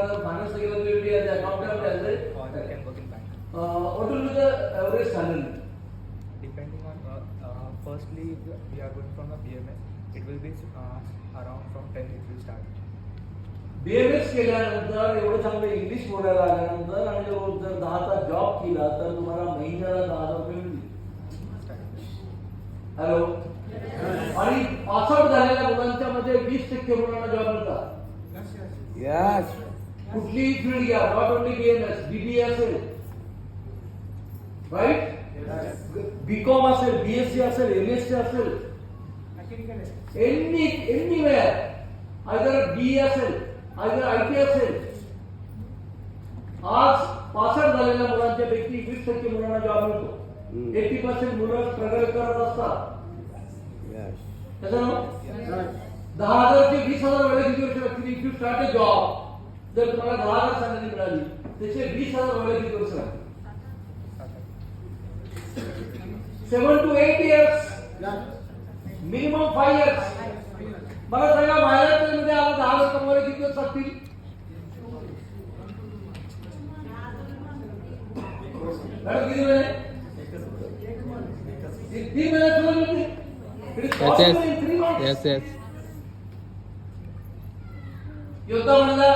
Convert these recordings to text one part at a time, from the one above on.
Finance secretary as accountant as a or they can work in bank. what will be the average salary? Depending on, firstly, we are going from a BMS, it will be around from 10 it will start. BMS केल्यानंतर एवढं चांगलं English बोलायला आल्यानंतर आणि जर 10चा job केला तर तुम्हाला महिन्याला 10,000 रुपये मिळतील. हॅलो, आणि पास आउट झालेल्या मुलांच्या मध्ये 20% मुलांना जॉब मिळतात. Yes. कुठलीही फील्ड घ्या, नॉट ओनली बीएमएस, बीबीए असेल, राईट, बीकॉम असेल, बीएससी असेल, एमएससी असेल, एनीवेअर, आयदर बी असेल, आयदर आयटी असेल. आज पास आउट झालेल्या मुलांच्या पैकी 20% मुलांना जॉब मिळतो. 80% मुलं स्ट्रगल करत असतात. Yes. त्याच्यानं 10,000 ते 20,000 वेळा किती वर्ष लागतील? If you start a job, जर तुम्हाला 10,000 सॅलरी मिळाली त्याचे 20,000 वेळा किती वर्ष लागतील? 7 to 8 years, मिनिमम 5 years. मला सांगा, महाराष्ट्रामध्ये आला 10,000 कमवायला किती वर्ष लागतील? किती महिने? 3 महिन्यात तुला मिळते. It is possible in 3 months. Yes. योद्धा म्हणला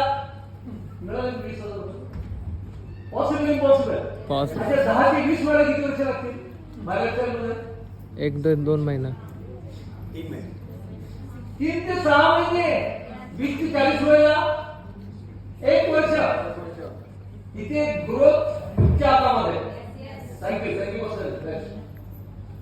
मिळाले 20,000 रुपये. Possible impossible? Possible. अच्छा, 10 ते 20 वेळा किती वर्ष लागतील महाराष्ट्रामध्ये? 1-2 महिना. 3 ते 6 महिने. 20 ते 40 वेळेला 1 वर्ष. इथे ग्रोथ तुमच्या हातामध्ये. Thank you for